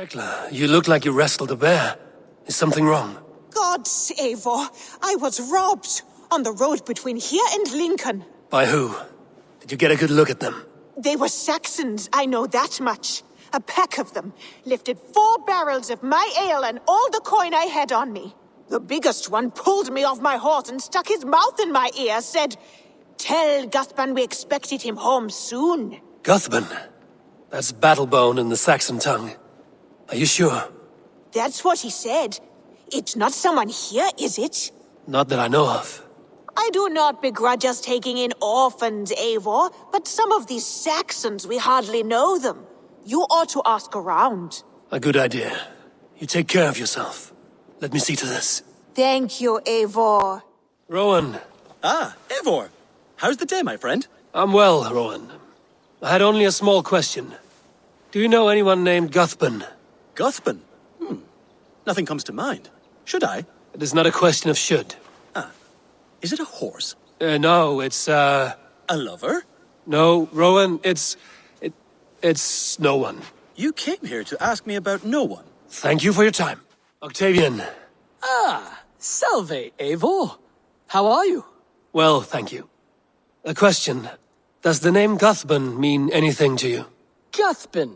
Tekla, you look like you wrestled a bear. Is something wrong? Gods, Eivor, I was robbed on the road between here and Lincoln. By who? Did you get a good look at them? They were Saxons, I know that much. A pack of them lifted 4 barrels of my ale and all the coin I had on me. The biggest one pulled me off my horse and stuck his mouth in my ear, said, "Tell Guthban we expected him home soon." Guthban? That's Battlebone in the Saxon tongue. Are you sure? That's what he said. It's not someone here, is it? Not that I know of. I do not begrudge us taking in orphans, Eivor, but some of these Saxons, we hardly know them. You ought to ask around. A good idea. You take care of yourself. Let me see to this. Thank you, Eivor. Rowan. Ah, Eivor. How's the day, my friend? I'm well, Rowan. I had only a small question. Do you know anyone named Guthban? Guthban? Nothing comes to mind. Should I? It is not a question of should. Is it a horse? No, it's, A lover? No, Rowan, it's no one. You came here to ask me about no one. Thank you for your time. Octavian. Salve, Eivor. How are you? Well, thank you. A question. Does the name Guthban mean anything to you? Guthban.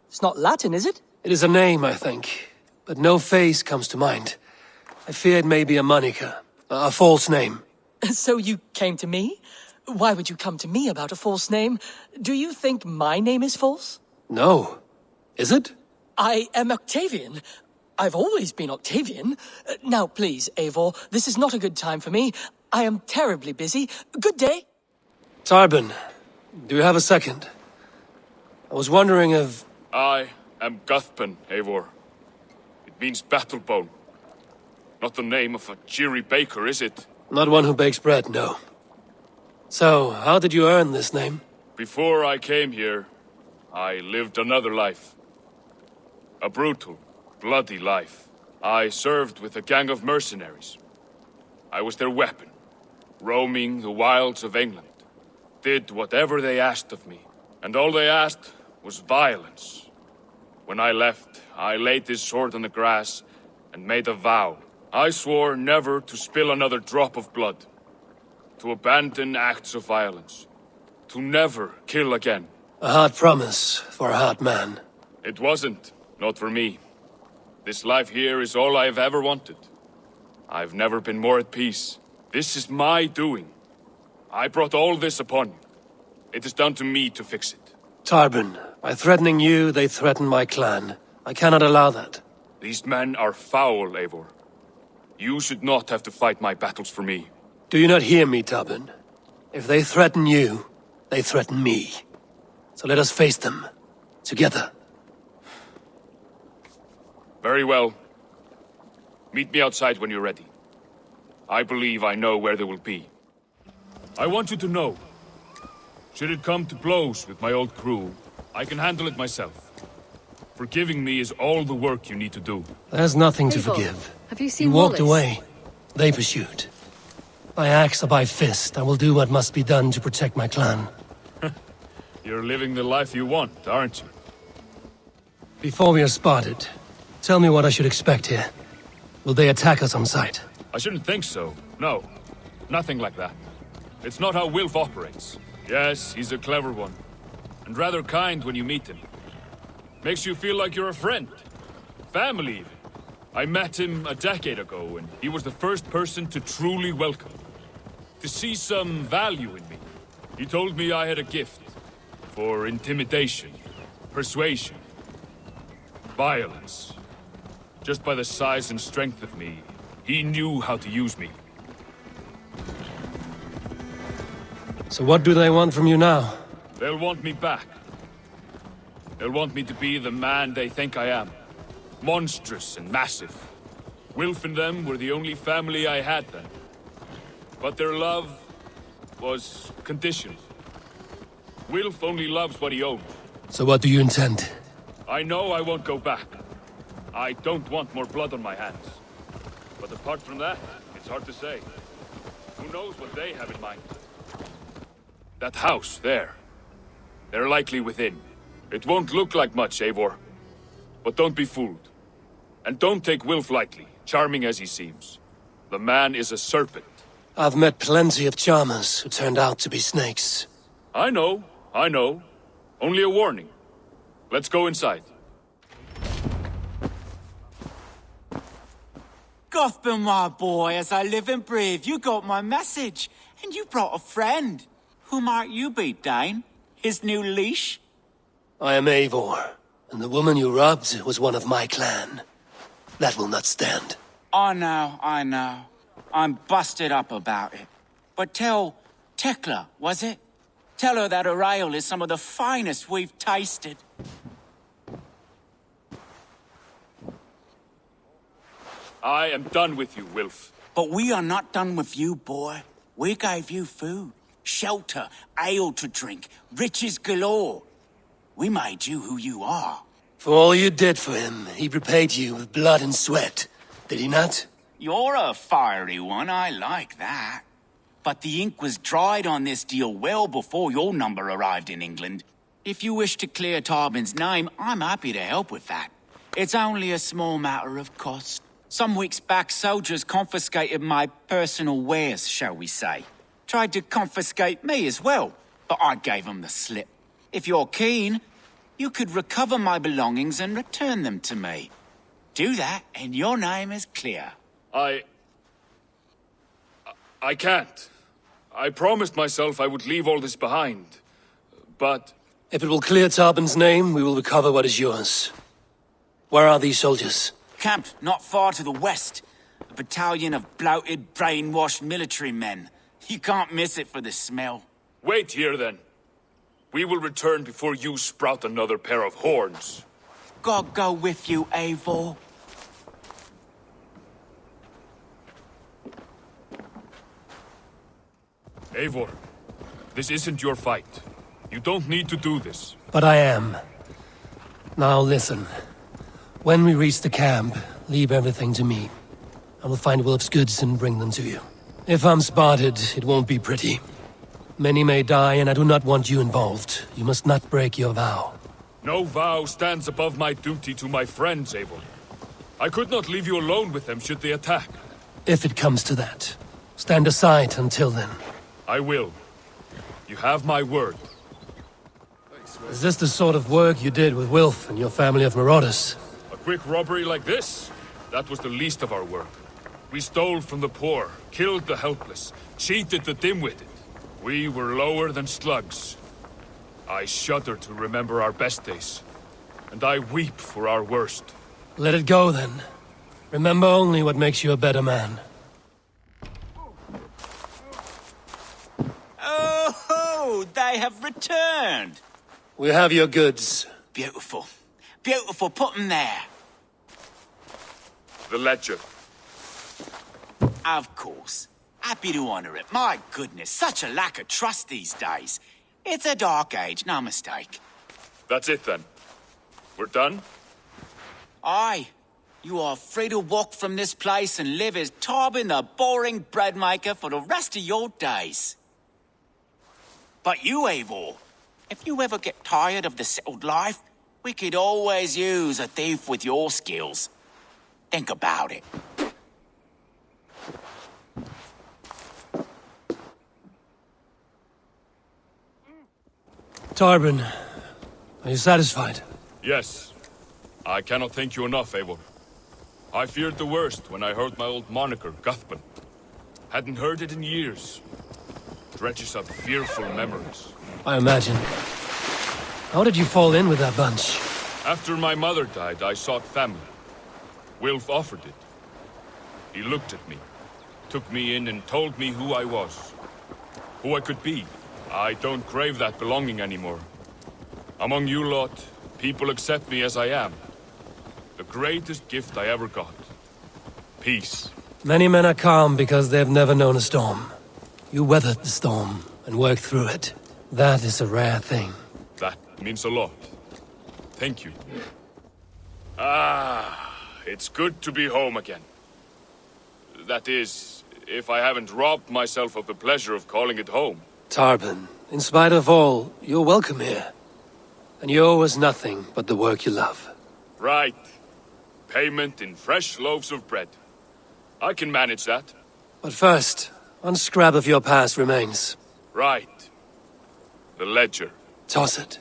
It's not Latin, is it? It is a name, I think, but no face comes to mind. I fear it may be a moniker, a false name. So you came to me? Why would you come to me about a false name? Do you think my name is false? No. Is it? I am Octavian. I've always been Octavian. Now, please, Eivor, this is not a good time for me. I am terribly busy. Good day. Tarbin, do you have a second? I was wondering if... I am Guthban, Eivor. It means Battlebone. Not the name of a cheery baker, is it? Not one who bakes bread, no. So, how did you earn this name? Before I came here, I lived another life. A brutal, bloody life. I served with a gang of mercenaries. I was their weapon, roaming the wilds of England. Did whatever they asked of me, and all they asked was violence. When I left, I laid this sword on the grass and made a vow. I swore never to spill another drop of blood, to abandon acts of violence, to never kill again. A hard promise for a hard man. It wasn't, not for me. This life here is all I have ever wanted. I've never been more at peace. This is my doing. I brought all this upon you. It is down to me to fix it. Tarbin, by threatening you, they threaten my clan. I cannot allow that. These men are foul, Eivor. You should not have to fight my battles for me. Do you not hear me, Tarbin? If they threaten you, they threaten me. So let us face them. Together. Very well. Meet me outside when you're ready. I believe I know where they will be. I want you to know, should it come to blows with my old crew, I can handle it myself. Forgiving me is all the work you need to do. There's nothing to Eivor, forgive. have you seen You walked Wallace? away. They pursued. By axe or by fist, I will do what must be done to protect my clan. You're living the life you want, aren't you? Before we are spotted, tell me what I should expect here. Will they attack us on sight? I shouldn't think so. No. Nothing like that. It's not how Wilf operates. Yes, he's a clever one. And rather kind when you meet him. Makes you feel like you're a friend. Family, even. I met him a decade ago, and he was the first person to truly welcome me. To see some value in me. He told me I had a gift. For intimidation, persuasion, violence. Just by the size and strength of me, he knew how to use me. So what do they want from you now? They'll want me back. They'll want me to be the man they think I am. Monstrous and massive. Wilf and them were the only family I had then. But their love was conditional. Wilf only loves what he owns. So what do you intend? I know I won't go back. I don't want more blood on my hands. But apart from that, it's hard to say. Who knows what they have in mind? That house, there. They're likely within. It won't look like much, Eivor. But don't be fooled. And don't take Wilf lightly, charming as he seems. The man is a serpent. I've met plenty of charmers who turned out to be snakes. I know. Only a warning. Let's go inside. Gotham, my boy, as I live and breathe, you got my message. And you brought a friend. Who might you be, Dane? His new leash? I am Eivor, and the woman you robbed was one of my clan. That will not stand. I know. I'm busted up about it. But tell Tekla, was it? Tell her that her ale is some of the finest we've tasted. I am done with you, Wilf. But we are not done with you, boy. We gave you food, shelter, ale to drink, riches galore. We made you who you are. For all you did for him, he repaid you with blood and sweat. Did he not? You're a fiery one, I like that. But the ink was dried on this deal well before your number arrived in England. If you wish to clear Tarbin's name, I'm happy to help with that. It's only a small matter of cost. Some weeks back, soldiers confiscated my personal wares, shall we say. Tried to confiscate me as well, but I gave them the slip. If you're keen, you could recover my belongings and return them to me. Do that, and your name is clear. I can't. I promised myself I would leave all this behind. But If it will clear Tarbin's name, we will recover what is yours. Where are these soldiers? Camped not far to the west. A battalion of bloated, brainwashed military men. You can't miss it for the smell. wait here then. We will return before you sprout another pair of horns. God go with you, Eivor. Eivor, this isn't your fight. You don't need to do this. But I am. Now listen. When we reach the camp, leave everything to me. I will find Wilf's goods and bring them to you. If I'm spotted, it won't be pretty. Many may die, and I do not want you involved. You must not break your vow. No vow stands above my duty to my friends, Eivor. I could not leave you alone with them should they attack. If it comes to that. Stand aside until then. I will. You have my word. Is this the sort of work you did with Wilf and your family of marauders? A quick robbery like this? That was the least of our work. We stole from the poor, killed the helpless, cheated the dim-witted. We were lower than slugs. I shudder to remember our best days, and I weep for our worst. Let it go then. Remember only what makes you a better man. Oh, they have returned. We have your goods. Beautiful. Beautiful, put them there. The ledger. Of course. Happy to honor it. My goodness, such a lack of trust these days. It's a dark age, no mistake. That's it then. We're done? Aye. You are free to walk from this place and live as Tarbin the boring bread maker for the rest of your days. But you, Eivor, if you ever get tired of the settled life, we could always use a thief with your skills. Think about it. Tarbin, are you satisfied? Yes. I cannot thank you enough, Eivor. I feared the worst when I heard my old moniker, Guthman. Hadn't heard it in years. Dredges up fearful memories. I imagine. How did you fall in with that bunch? After my mother died, I sought family. Wilf offered it. He looked at me, took me in and told me who I was. Who I could be. I don't crave that belonging anymore. Among you lot, people accept me as I am. The greatest gift I ever got. Peace. Many men are calm because they've never known a storm. You weathered the storm and worked through it. That is a rare thing. That means a lot. Thank you. It's good to be home again. That is, if I haven't robbed myself of the pleasure of calling it home. Tarbin, in spite of all, you're welcome here. And you owe us nothing but the work you love. Right. Payment in fresh loaves of bread. I can manage that. But first, one scrap of your past remains. Right. The ledger. Toss it,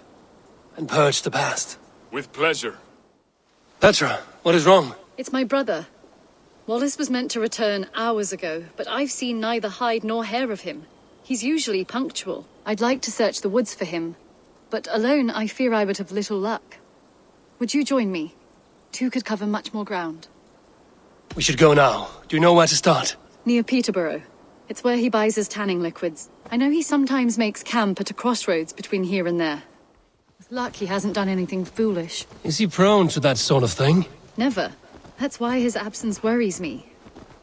and purge the past. With pleasure. Petra, what is wrong? It's my brother. Wallace was meant to return hours ago, but I've seen neither hide nor hair of him. He's usually punctual. I'd like to search the woods for him, but alone I fear I would have little luck. Would you join me? Two could cover much more ground. We should go now. Do you know where to start? Near Peterborough. It's where he buys his tanning liquids. I know he sometimes makes camp at a crossroads between here and there. With luck, he hasn't done anything foolish. Is he prone to that sort of thing? Never. That's why his absence worries me.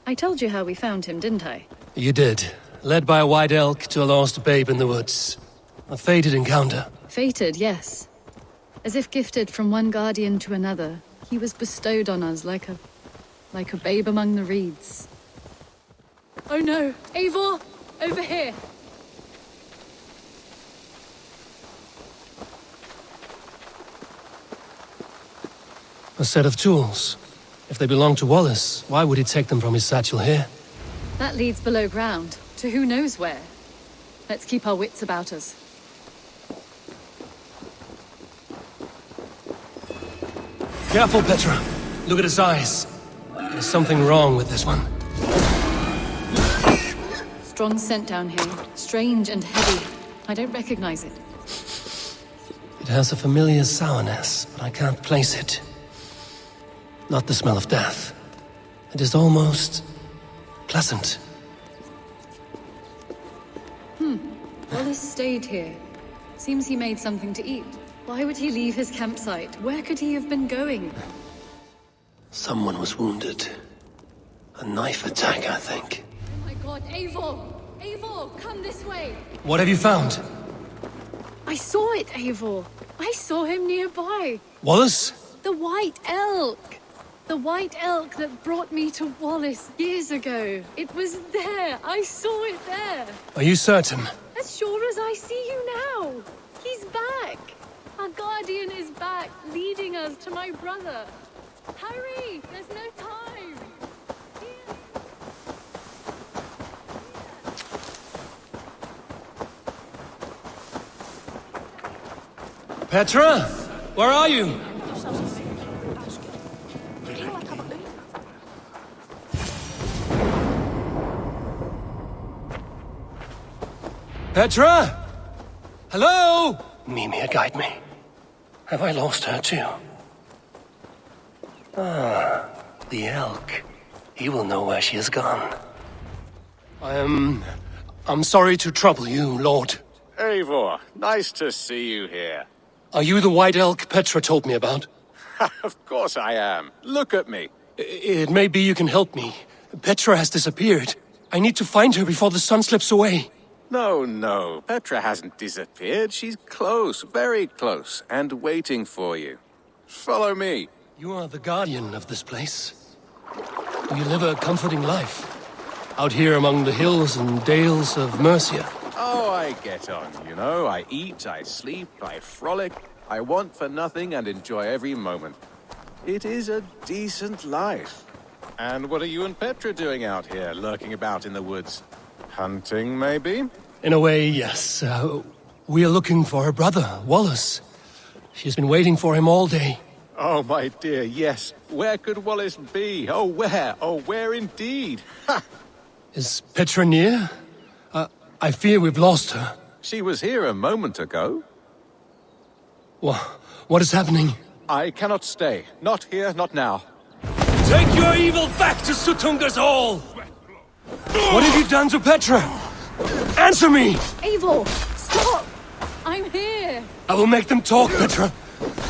I told you how we found him, didn't I? You did. Led by a white elk to a lost babe in the woods. A fated encounter. Fated, yes. As if gifted from one guardian to another, he was bestowed on us like a babe among the reeds. Oh no! Eivor! Over here! A set of tools. If they belong to Wallace, why would he take them from his satchel here? That leads below ground, to who knows where. Let's keep our wits about us. Careful, Petra. Look at his eyes. There's something wrong with this one. Strong scent down here. Strange and heavy. I don't recognize it. It has a familiar sourness, but I can't place it. Not the smell of death. It is almost pleasant. Wallace stayed here. Seems he made something to eat. Why would he leave his campsite? Where could he have been going? Someone was wounded. A knife attack, I think. Oh my god, Eivor! Eivor, come this way! What have you found? I saw it, Eivor! I saw him nearby! Wallace? The white elk! The white elk that brought me to Wallace years ago. It was there! I saw it there! Are you certain? As sure as I see you now! He's back! Our guardian is back, leading us to my brother. Hurry! There's no time! Here. Petra? Where are you? Petra? Hello? Mimir, guide me. Have I lost her too? Ah, the elk. He will know where she has gone. I'm sorry to trouble you, Lord. Eivor, nice to see you here. Are you the white elk Petra told me about? Of course I am. Look at me. It may be you can help me. Petra has disappeared. I need to find her before the sun slips away. No, Petra hasn't disappeared. She's close, very close, and waiting for you. Follow me. You are the guardian of this place. Do you live a comforting life? Out here among the hills and dales of Mercia? Oh, I get on, you know. I eat, I sleep, I frolic. I want for nothing and enjoy every moment. It is a decent life. And what are you and Petra doing out here, lurking about in the woods? Hunting, maybe? In a way, yes. We are looking for her brother, Wallace. She's been waiting for him all day. Oh, my dear, yes. Where could Wallace be? Oh, where? Oh, where indeed? Ha! Is Petra near? I fear we've lost her. She was here a moment ago. What is happening? I cannot stay. Not here, not now. Take your evil back to Sutunga's hall! What have you done to Petra? Answer me! Eivor, stop! I'm here! I will make them talk, Petra.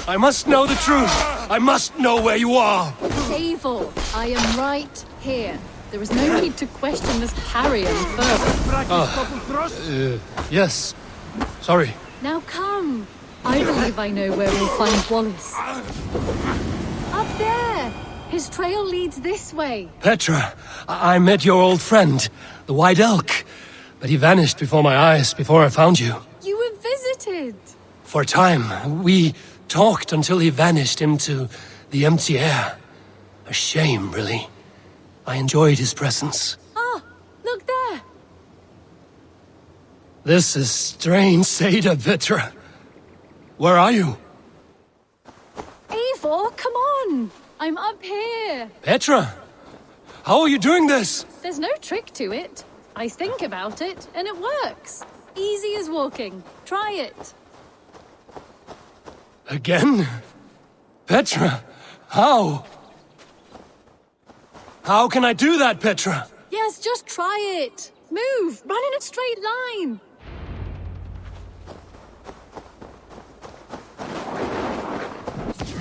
I must know the truth. I must know where you are. Eivor, I am right here. There is no need to question this carrion further. Yes. Sorry. Now come. I believe I know where we'll find Wallace. Up there! His trail leads this way. Petra, I met your old friend, the White Elk. But he vanished before my eyes, before I found you. You were visited. For a time, we talked until he vanished into The empty air. A shame, really. I enjoyed his presence. Ah, look there! This is strange, Seda, Petra. Where are you? Eivor, come on! I'm up here! Petra! How are you doing this? There's no trick to it. I think about it, and it works. Easy as walking. Try it. Again? Petra, how? How can I do that, Petra? Yes, just try it. Move! Run in a straight line!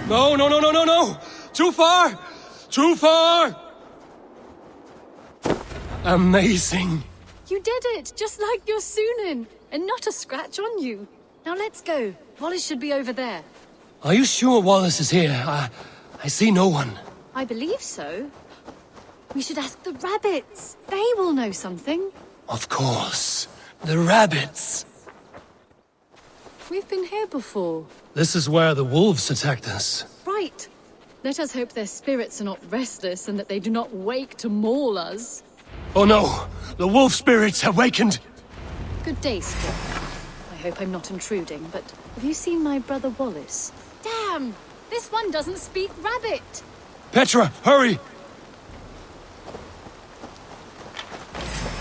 No, no, no, no, no, no! Too far! Too far! Amazing. You did it, just like your Sunan, and not a scratch on you. Now let's go. Wallace should be over there. Are you sure Wallace is here? I see no one. I believe so. We should ask the rabbits. They will know something. Of course. The rabbits. We've been here before. This is where the wolves attacked us. Right. Let us hope their spirits are not restless and that they do not wake to maul us. Oh no! The wolf spirits have wakened! Good day, Skip. I hope I'm not intruding, but have you seen my brother Wallace? Damn! This one doesn't speak rabbit! Petra, hurry!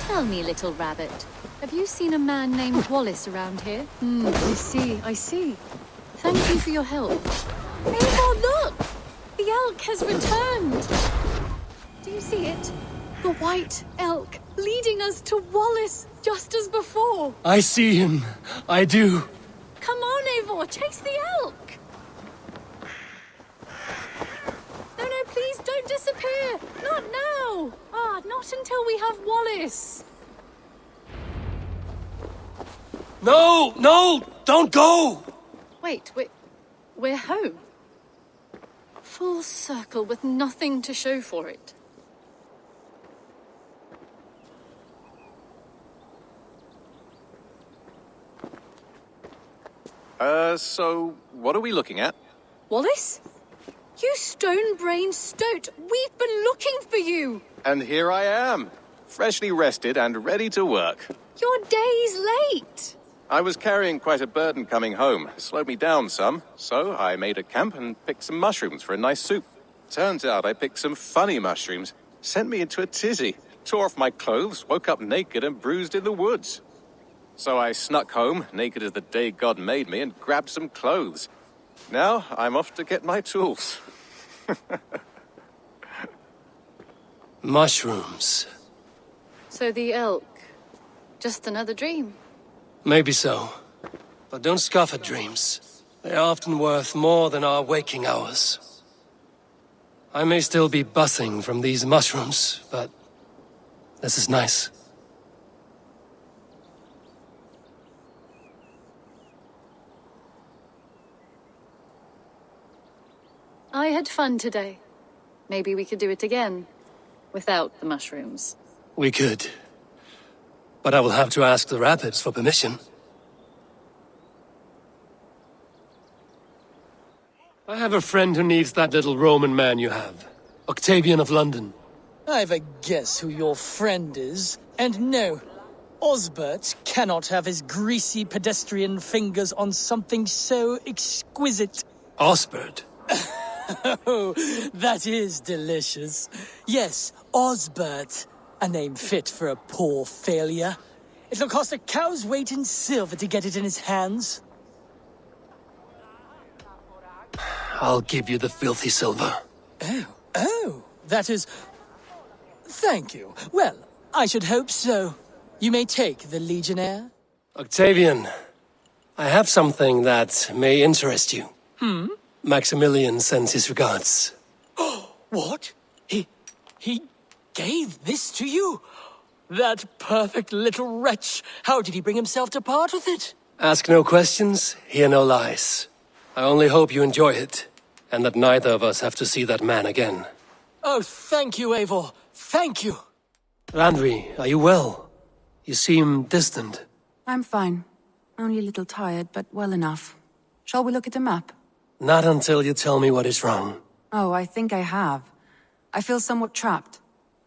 Tell me, little rabbit, have you seen a man named Wallace around here? I see. Thank you for your help. Eivor, look! The elk has returned! Do you see it? The white elk leading us to Wallace, just as before. I see him. I do. Come on, Eivor, chase the elk! No, please don't disappear! Not now! Not until we have Wallace! No! No! Don't go! Wait, we're home. Full circle with nothing to show for it. So what are we looking at? Wallace? You stone-brained stoat! We've been looking for you! And here I am, freshly rested and ready to work. You're days late! I was carrying quite a burden coming home. It slowed me down some, so I made a camp and picked some mushrooms for a nice soup. Turns out I picked some funny mushrooms. Sent me into a tizzy. Tore off my clothes, woke up naked and bruised in the woods. So I snuck home, naked as the day God made me, and grabbed some clothes. Now I'm off to get my tools. Mushrooms. So the elk, just another dream. Maybe so. But don't scoff at dreams. They're often worth more than our waking hours. I may still be buzzing from these mushrooms, but this is nice. I had fun today. Maybe we could do it again, without the mushrooms. We could. But I will have to ask the rabbits for permission. I have a friend who needs that little Roman man you have. Octavian of London. I've a guess who your friend is. And no, Osbert cannot have his greasy pedestrian fingers on something so exquisite. Osbert? Oh, that is delicious. Yes, Osbert. A name fit for a poor failure. It'll cost a cow's weight in silver to get it in his hands. I'll give you the filthy silver. Oh, that is... Thank you. Well, I should hope so. You may take the Legionnaire. Octavian, I have something that may interest you. Maximilian sends his regards. What? He gave this to you? That perfect little wretch. How did he bring himself to part with it? Ask no questions, hear no lies. I only hope you enjoy it, and that neither of us have to see that man again. Oh, thank you, Eivor. Thank you. Randvi, are you well? You seem distant. I'm fine. Only a little tired, but well enough. Shall we look at the map? Not until you tell me what is wrong. Oh, I think I have. I feel somewhat trapped.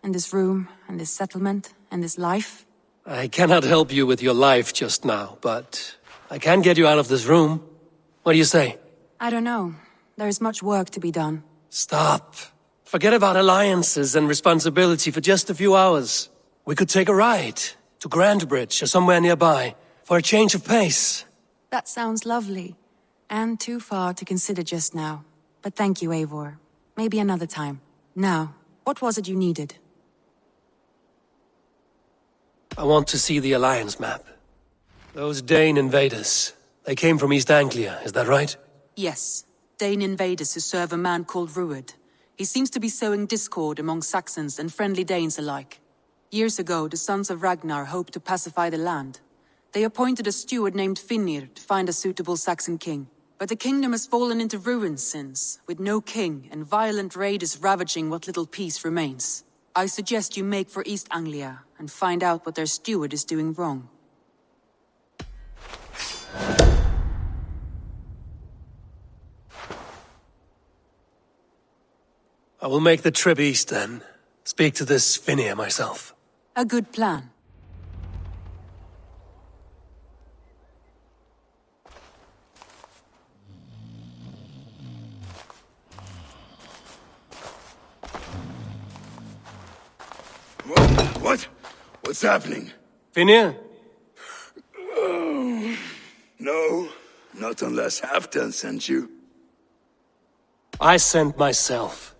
In this room, and this settlement, and this life. I cannot help you with your life just now, but I can get you out of this room. What do you say? I don't know. There is much work to be done. Stop. Forget about alliances and responsibility for just a few hours. We could take a ride to Grandbridge or somewhere nearby for a change of pace. That sounds lovely. And too far to consider just now. But thank you, Eivor. Maybe another time. Now, what was it you needed? I want to see the Alliance map. Those Dane invaders, they came from East Anglia, is that right? Yes. Dane invaders who serve a man called Ruud. He seems to be sowing discord among Saxons and friendly Danes alike. Years ago, the sons of Ragnar hoped to pacify the land. They appointed a steward named Finnir to find a suitable Saxon king. But the kingdom has fallen into ruins since, with no king and violent raiders ravaging what little peace remains. I suggest you make for East Anglia and find out what their steward is doing wrong. I will make the trip east then. Speak to this Finnir myself. A good plan. What? What's happening? Finnir? No, not unless Halfdan sent you. I sent myself.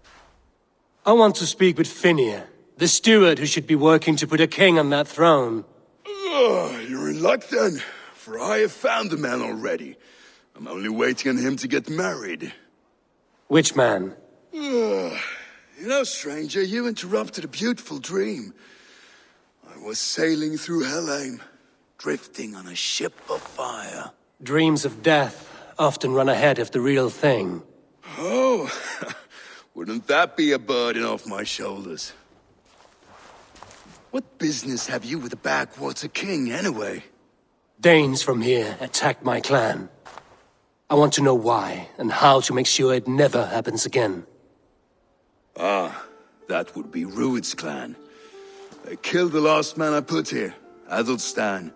I want to speak with Finnir, the steward who should be working to put a king on that throne. You're in luck then, for I have found the man already. I'm only waiting on him to get married. Which man? You know, stranger, you interrupted a beautiful dream. I was sailing through Helheim, drifting on a ship of fire. Dreams of death often run ahead of the real thing. Oh, wouldn't that be a burden off my shoulders? What business have you with the backwater king, anyway? Danes from here attacked my clan. I want to know why, and how to make sure it never happens again. That would be Ruud's clan. They killed the last man I put here, Adelstan.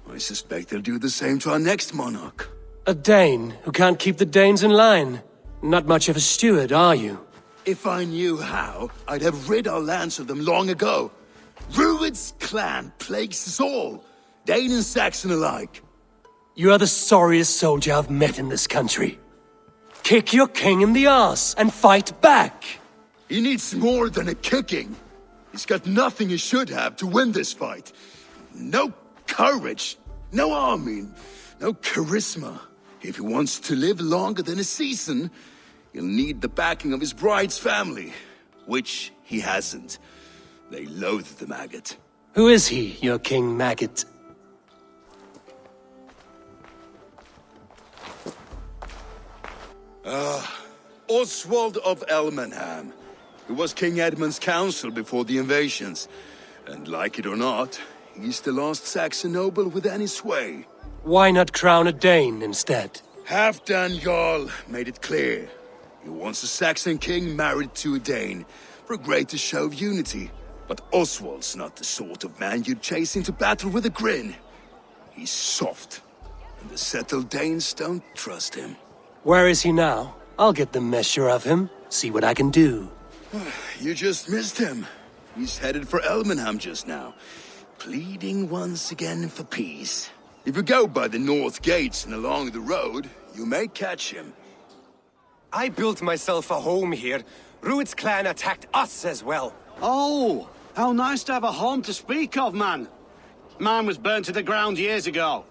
I suspect they'll do the same to our next monarch. A Dane who can't keep the Danes in line. Not much of a steward, are you? If I knew how, I'd have rid our lands of them long ago. Ruud's clan plagues us all, Dane and Saxon alike. You are the sorriest soldier I've met in this country. Kick your king in the arse and fight back! He needs more than a kicking. He's got nothing he should have to win this fight. No courage, no army, no charisma. If he wants to live longer than a season, he'll need the backing of his bride's family, which he hasn't. They loathe the maggot. Who is he, your King Maggot? Oswald of Elmenham. He was King Edmund's counsel before the invasions. And like it or not, he's the last Saxon noble with any sway. Why not crown a Dane instead? Halfdan Jarl made it clear. He wants a Saxon king married to a Dane, for a greater show of unity. But Oswald's not the sort of man you'd chase into battle with a grin. He's soft, and the settled Danes don't trust him. Where is he now? I'll get the measure of him, see what I can do. You just missed him. He's headed for Elmenham just now, pleading once again for peace. If you go by the north gates and along the road, you may catch him. I built myself a home here. Ruud's clan attacked us as well. Oh, how nice to have a home to speak of, man. Mine was burnt to the ground years ago.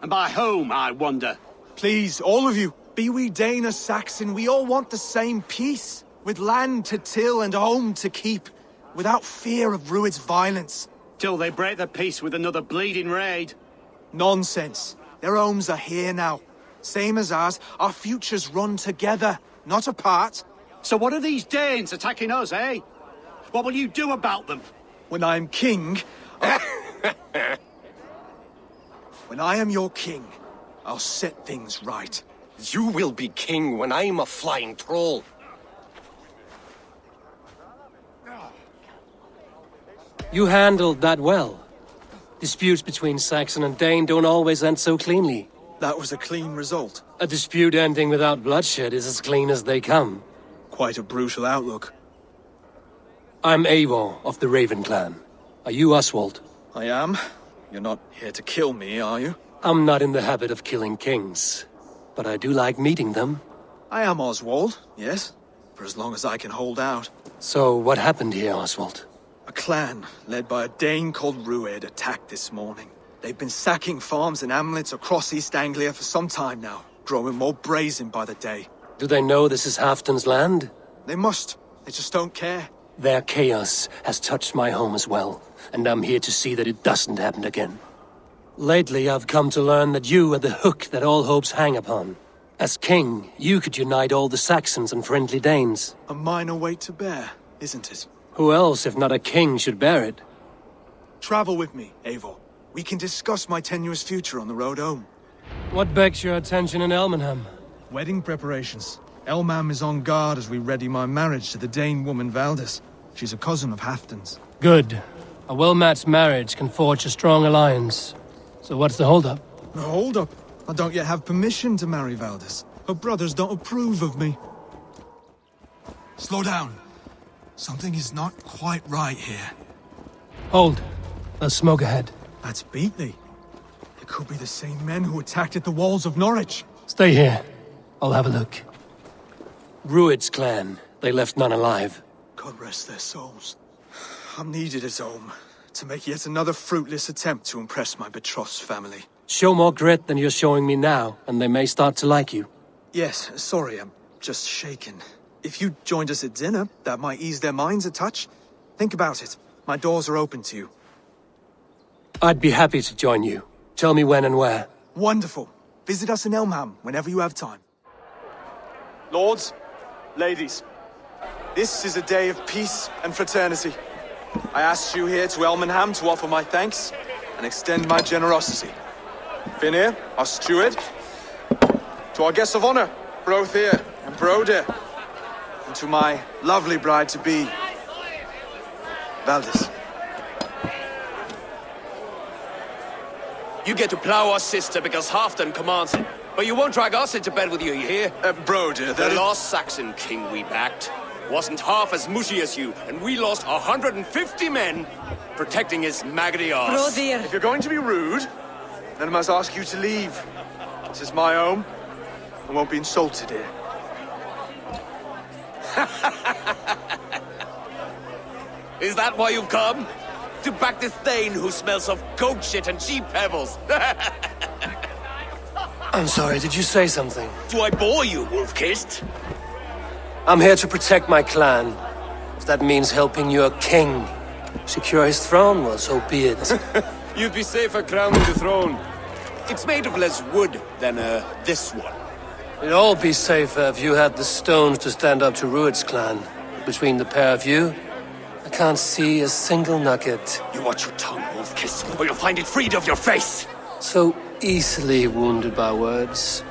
And by whom, I wonder? Please, all of you, be we Dane or Saxon, we all want the same peace. With land to till and a home to keep, without fear of Ruud's violence. Till they break the peace with another bleeding raid. Nonsense. Their homes are here now. Same as ours, our futures run together, not apart. So what are these Danes attacking us, eh? What will you do about them? When I am king... When I am your king, I'll set things right. You will be king when I'm a flying troll. You handled that well. Disputes between Saxon and Dane don't always end so cleanly. That was a clean result. A dispute ending without bloodshed is as clean as they come. Quite a brutal outlook. I'm Eivor of the Raven clan. Are you Oswald? I am. You're not here to kill me, are you? I'm not in the habit of killing kings, but I do like meeting them. I am Oswald, yes. For as long as I can hold out. So what happened here, Oswald? A clan, led by a Dane called Rued, attacked this morning. They've been sacking farms and hamlets across East Anglia for some time now, growing more brazen by the day. Do they know this is Halfdan's land? They must. They just don't care. Their chaos has touched my home as well, and I'm here to see that it doesn't happen again. Lately, I've come to learn that you are the hook that all hopes hang upon. As king, you could unite all the Saxons and friendly Danes. A minor weight to bear, isn't it? Who else, if not a king, should bear it? Travel with me, Eivor. We can discuss my tenuous future on the road home. What begs your attention in Elmenham? Wedding preparations. Elmam is on guard as we ready my marriage to the Dane woman Valdis. She's a cousin of Halfdan's. Good. A well-matched marriage can forge a strong alliance. So what's the holdup? No, hold up. I don't yet have permission to marry Valdis. Her brothers don't approve of me. Slow down. Something is not quite right here. Hold. There's smoke ahead. That's Beatley. It could be the same men who attacked at the walls of Norwich. Stay here. I'll have a look. Rued's clan. They left none alive. God rest their souls. I'm needed at home to make yet another fruitless attempt to impress my betrothed family. Show more grit than you're showing me now, and they may start to like you. Yes, sorry, I'm just shaken. If you joined us at dinner, that might ease their minds a touch. Think about it. My doors are open to you. I'd be happy to join you. Tell me when and where. Wonderful. Visit us in Elmham whenever you have time. Lords, ladies, this is a day of peace and fraternity. I asked you here to Elmenham to offer my thanks and extend my generosity. Finir, our steward, to our guests of honor, Brothier and Broder, and to my lovely bride-to-be, Valdis. You get to plow our sister because Halfdan commands it. But you won't drag us into bed with you hear? Broder, the lost Saxon king we backed wasn't half as mushy as you, and we lost 150 men protecting his maggoty arse. If you're going to be rude, then I must ask you to leave. This is my home. I won't be insulted here. Is that why you've come? To back this Thane who smells of goat shit and cheap pebbles? I'm sorry, did you say something? Do I bore you, wolf-kissed? I'm here to protect my clan. If that means helping your king secure his throne, well, so be it. You'd be safer crowning the throne. It's made of less wood than, this one. It'd all be safer if you had the stones to stand up to Rued's clan. Between the pair of you, I can't see a single nugget. You watch your tongue, wolf-kiss, or you'll find it freed of your face! So easily wounded by words.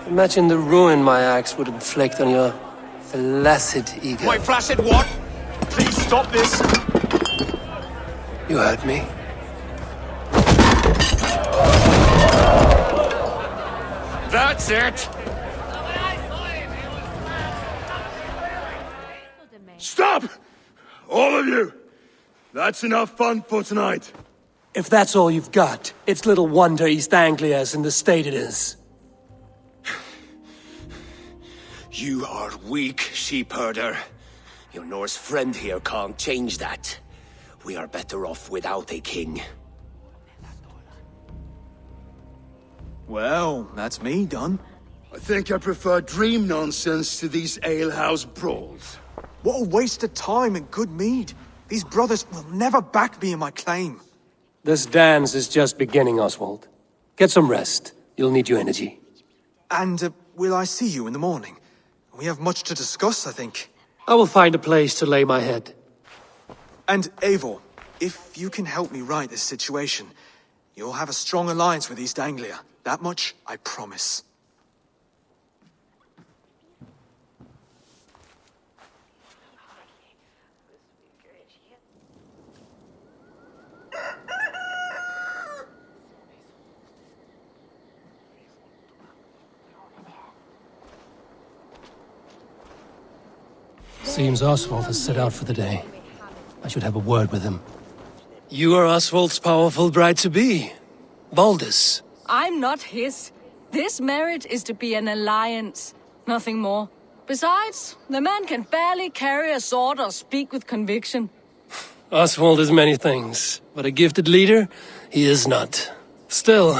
Imagine the ruin my axe would inflict on your flaccid ego. My flaccid what? Please stop this! You heard me. That's it! Stop! All of you! That's enough fun for tonight. If that's all you've got, it's little wonder East Anglia's in the state it is. You are weak, sheep herder. Your Norse friend here can't change that. We are better off without a king. Well, that's me done. I think I prefer dream nonsense to these alehouse brawls. What a waste of time and good mead. These brothers will never back me in my claim. This dance is just beginning, Oswald. Get some rest. You'll need your energy. And will I see you in the morning? We have much to discuss, I think. I will find a place to lay my head. And Eivor, if you can help me right this situation, you'll have a strong alliance with East Anglia. That much, I promise. Seems Oswald has set out for the day. I should have a word with him. You are Oswald's powerful bride-to-be, Baldus. I'm not his. This marriage is to be an alliance, nothing more. Besides, the man can barely carry a sword or speak with conviction. Oswald is many things, but a gifted leader, he is not. Still,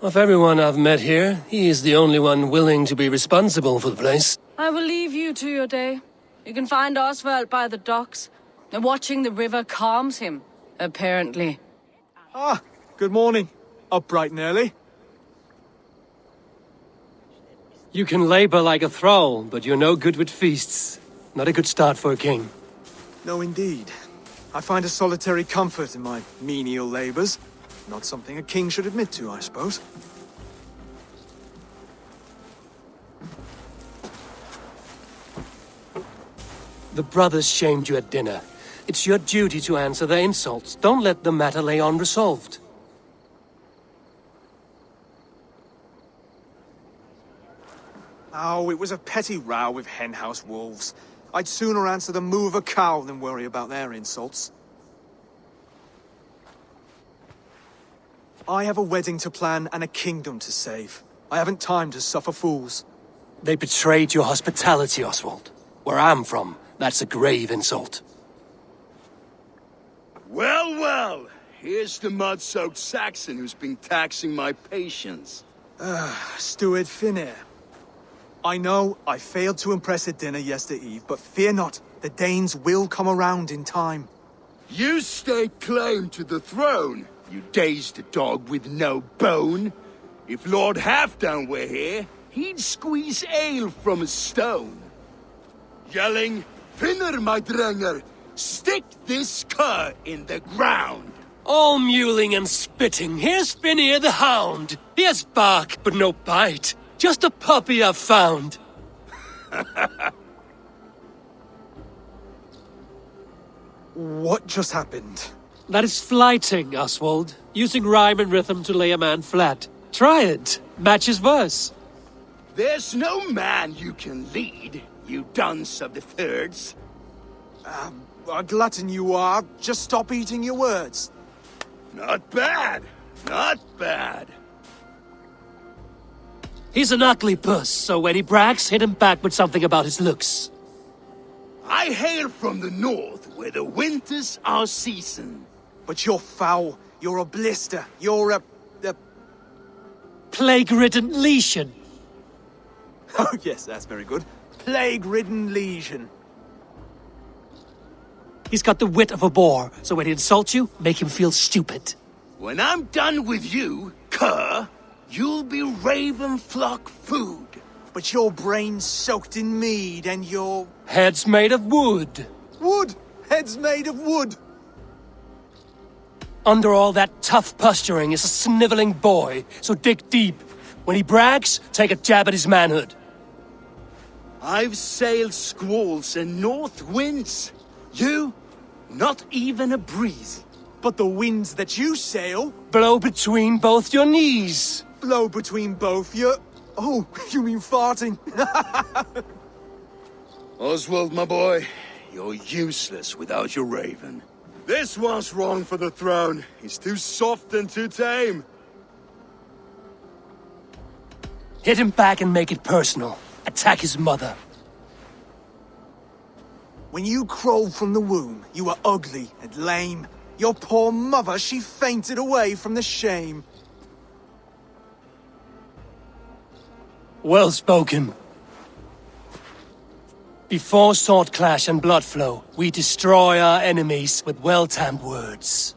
of everyone I've met here, he is the only one willing to be responsible for the place. I will leave you to your day. You can find Oswald by the docks. Watching the river calms him, apparently. Ah, good morning. Up bright and early. You can labor like a thrall, but you're no good with feasts. Not a good start for a king. No, indeed. I find a solitary comfort in my menial labors. Not something a king should admit to, I suppose. The brothers shamed you at dinner. It's your duty to answer their insults. Don't let the matter lay unresolved. Oh, it was a petty row with henhouse wolves. I'd sooner answer the moo of a cow than worry about their insults. I have a wedding to plan and a kingdom to save. I haven't time to suffer fools. They betrayed your hospitality, Oswald. Where I'm from, that's a grave insult. Well, well. Here's the mud-soaked Saxon who's been taxing my patience. Steward Finnair. I know I failed to impress at dinner yesterday eve, but fear not, the Danes will come around in time. You stake claim to the throne, you dazed dog with no bone. If Lord Halfdan were here, he'd squeeze ale from a stone. Yelling, Finner, my drenger, stick this cur in the ground. All mewling and spitting, here's Finnear the hound. He has bark, but no bite. Just a puppy I've found. What just happened? That is flighting, Oswald. Using rhyme and rhythm to lay a man flat. Try it. Match his verse. There's no man you can lead, you dunce of the thirds. A glutton you are. Just stop eating your words. Not bad. Not bad. He's an ugly puss, so when he brags, hit him back with something about his looks. I hail from the north, where the winters are season. But you're foul. You're a blister. You're a... Plague-ridden lesion. Oh, yes, that's very good. Plague-ridden lesion. He's got the wit of a boar, so when he insults you, make him feel stupid. When I'm done with you, cur, you'll be raven flock food. But your brain's soaked in mead and your... Head's made of wood. Wood! Head's made of wood! Under all that tough posturing is a sniveling boy, so dig deep. When he brags, take a jab at his manhood. I've sailed squalls and north winds. You, not even a breeze. But the winds that you sail... Blow between both your knees. Blow between both your... Oh, you mean farting? Oswald, my boy, you're useless without your raven. This one's wrong for the throne. He's too soft and too tame. Hit him back and make it personal. Attack his mother. When you crawled from the womb, you were ugly and lame. Your poor mother, she fainted away from the shame. Well spoken. Before sword clash and blood flow, we destroy our enemies with well-timed words.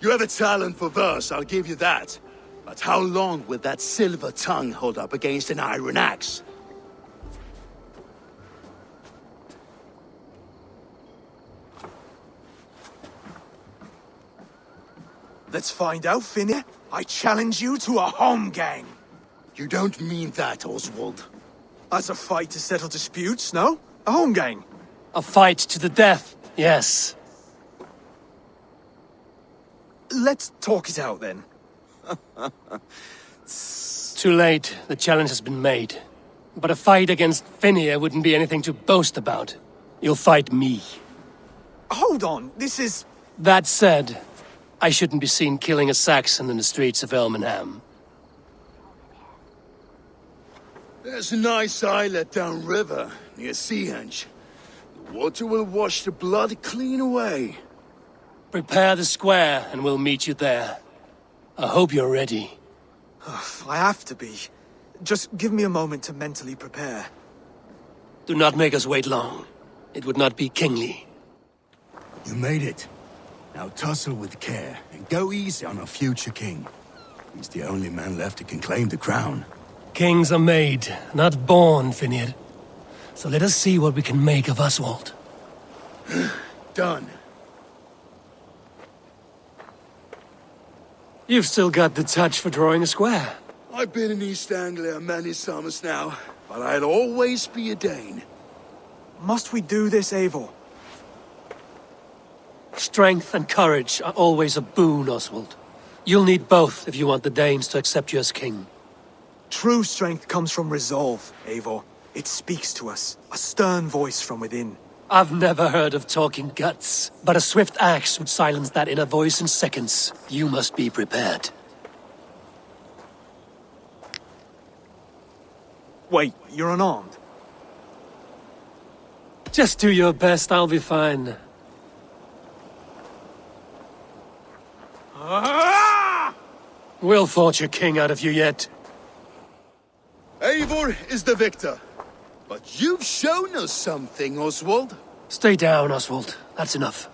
You have a talent for verse, I'll give you that. But how long will that silver tongue hold up against an iron axe? Let's find out, Finnear. I challenge you to a home gang. You don't mean that, Oswald. As a fight to settle disputes, no? A home gang. A fight to the death, yes. Let's talk it out, then. Too late. The challenge has been made. But a fight against Finnear wouldn't be anything to boast about. You'll fight me. Hold on, this is... That said, I shouldn't be seen killing a Saxon in the streets of Elmenham. There's a nice islet downriver, near Seahenge. The water will wash the blood clean away. Prepare the square, and we'll meet you there. I hope you're ready. I have to be. Just give me a moment to mentally prepare. Do not make us wait long. It would not be kingly. You made it. Now tussle with care, and go easy on our future king. He's the only man left who can claim the crown. Kings are made, not born, Finir. So let us see what we can make of Oswald. Done. You've still got the touch for drawing a square. I've been in East Anglia many summers now, but I'll always be a Dane. Must we do this, Eivor? Strength and courage are always a boon, Oswald. You'll need both if you want the Danes to accept you as king. True strength comes from resolve, Eivor. It speaks to us, a stern voice from within. I've never heard of talking guts, but a swift axe would silence that inner voice in seconds. You must be prepared. Wait, you're unarmed? Just do your best, I'll be fine. We'll forge a king out of you yet. Eivor is the victor. But you've shown us something, Oswald. Stay down, Oswald. That's enough.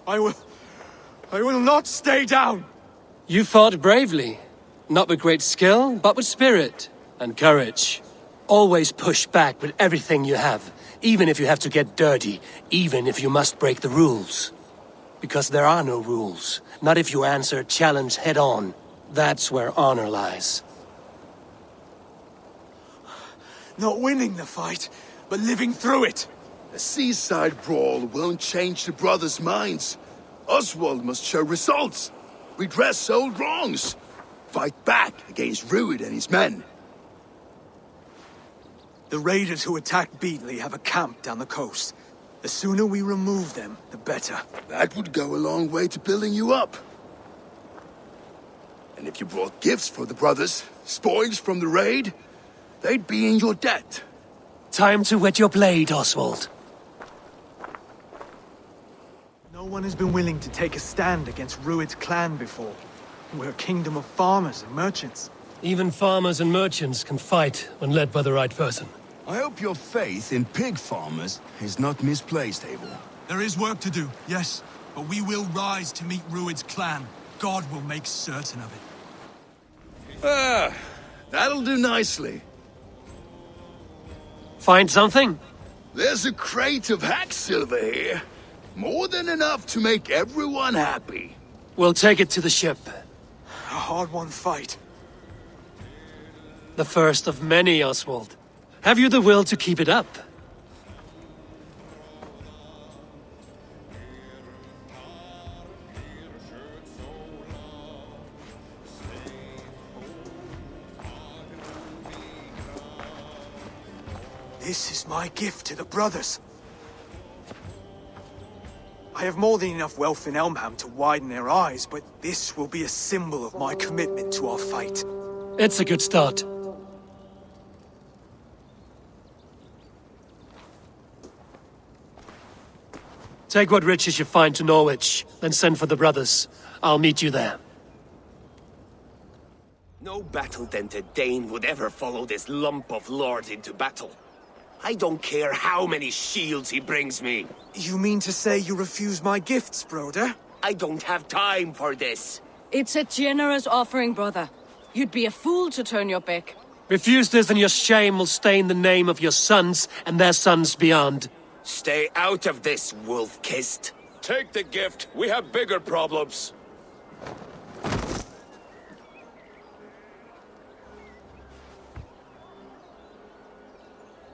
I will not stay down! You fought bravely. Not with great skill, but with spirit and courage. Always push back with everything you have, even if you have to get dirty, even if you must break the rules. Because there are no rules, not if you answer a challenge head-on. That's where honor lies. Not winning the fight, but living through it. A seaside brawl won't change the brothers' minds. Oswald must show results. Redress old wrongs. Fight back against Rued and his men. The raiders who attacked Beatley have a camp down the coast. The sooner we remove them, the better. That would go a long way to building you up. And if you brought gifts for the brothers, spoils from the raid, they'd be in your debt. Time to whet your blade, Oswald. No one has been willing to take a stand against Rued's clan before. We're a kingdom of farmers and merchants. Even farmers and merchants can fight when led by the right person. I hope your faith in pig farmers is not misplaced, Abel. There is work to do, yes. But we will rise to meet Rued's clan. God will make certain of it. Ah, that'll do nicely. Find something? There's a crate of hack silver here. More than enough to make everyone happy. We'll take it to the ship. A hard-won fight. The first of many, Oswald. Have you the will to keep it up? This is my gift to the brothers. I have more than enough wealth in Elmham to widen their eyes, but this will be a symbol of my commitment to our fight. It's a good start. Take what riches you find to Norwich, then send for the brothers. I'll meet you there. No battle-dented Dane would ever follow this lump of lord into battle. I don't care how many shields he brings me. You mean to say you refuse my gifts, Broder? I don't have time for this. It's a generous offering, brother. You'd be a fool to turn your back. Refuse this and your shame will stain the name of your sons and their sons beyond. Stay out of this, wolf-kissed. Take the gift. We have bigger problems.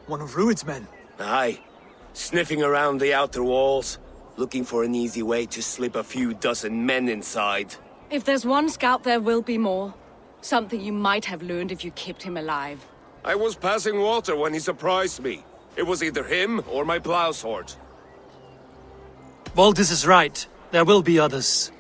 One of Rued's men. Aye. Sniffing around the outer walls. Looking for an easy way to slip a few dozen men inside. If there's one scout, there will be more. Something you might have learned if you kept him alive. I was passing water when he surprised me. It was either him or my plow sword. Valdis is right. There will be others.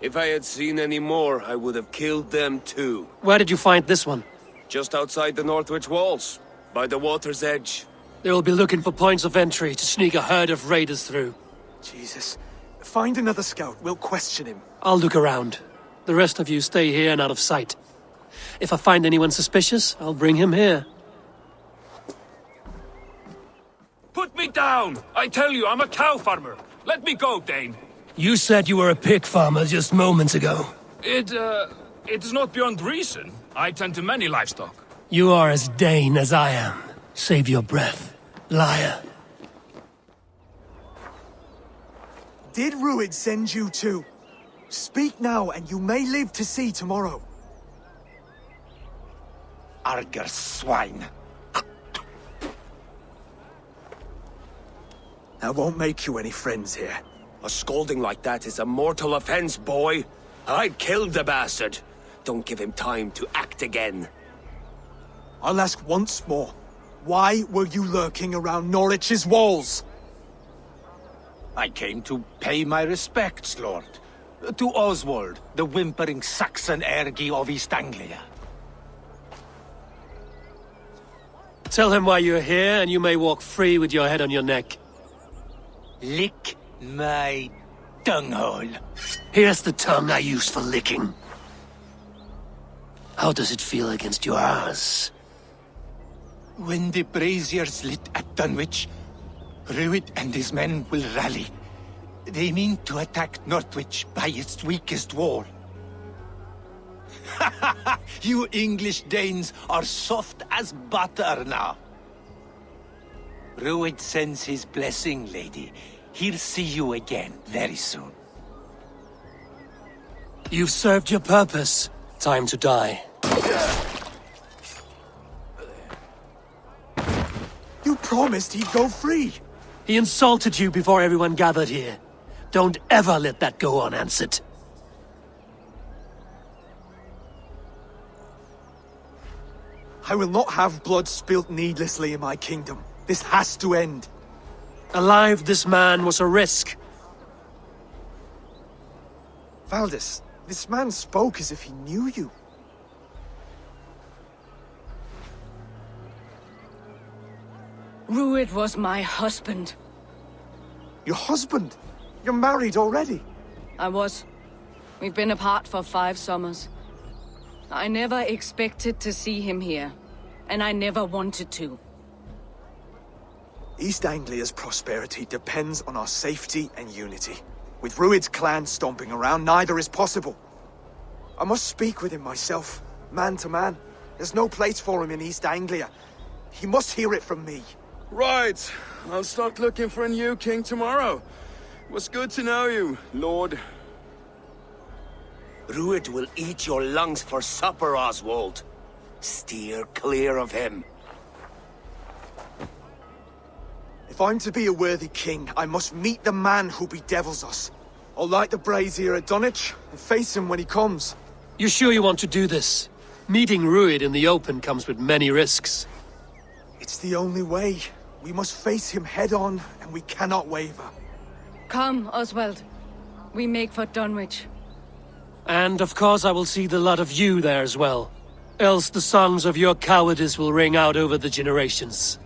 If I had seen any more, I would have killed them too. Where did you find this one? Just outside the Northwich walls, by the water's edge. They will be looking for points of entry to sneak a herd of raiders through. Jesus. Find another scout. We'll question him. I'll look around. The rest of you stay here and out of sight. If I find anyone suspicious, I'll bring him here. Put me down! I tell you, I'm a cow farmer. Let me go, Dane. You said you were a pig farmer just moments ago. It is not beyond reason. I tend to many livestock. You are as Dane as I am. Save your breath, liar. Did Rued send you too? Speak now, and you may live to see tomorrow. Arger swine. That won't make you any friends here. A scolding like that is a mortal offense, boy. I killed the bastard. Don't give him time to act again. I'll ask once more. Why were you lurking around Norwich's walls? I came to pay my respects, Lord. To Oswald, the whimpering Saxon ergi of East Anglia. Tell him why you're here, and you may walk free with your head on your neck. Lick my dunghole. Here's the tongue I use for licking. How does it feel against your ass? When the braziers lit at Dunwich, Rued and his men will rally. They mean to attack Northwich by its weakest wall. You English Danes are soft as butter now. Rued sends his blessing, lady. He'll see you again very soon. You've served your purpose. Time to die. You promised he'd go free. He insulted you before everyone gathered here. Don't ever let that go unanswered. I will not have blood spilt needlessly in my kingdom. This has to end. Alive, this man was a risk. Valdis, this man spoke as if he knew you. Rued was my husband. Your husband? You're married already? I was. We've been apart for 5 summers. I never expected to see him here, and I never wanted to. East Anglia's prosperity depends on our safety and unity. With Rued's clan stomping around, neither is possible. I must speak with him myself, man to man. There's no place for him in East Anglia. He must hear it from me. Right. I'll start looking for a new king tomorrow. It was good to know you, Lord. Rued will eat your lungs for supper, Oswald. Steer clear of him. If I'm to be a worthy king, I must meet the man who bedevils us. I'll light the brazier at Dunwich and face him when he comes. You sure you want to do this? Meeting Rued in the open comes with many risks. It's the only way. We must face him head-on, and we cannot waver. Come, Oswald. We make for Dunwich. And of course I will see the lot of you there as well. Else the songs of your cowardice will ring out over the generations.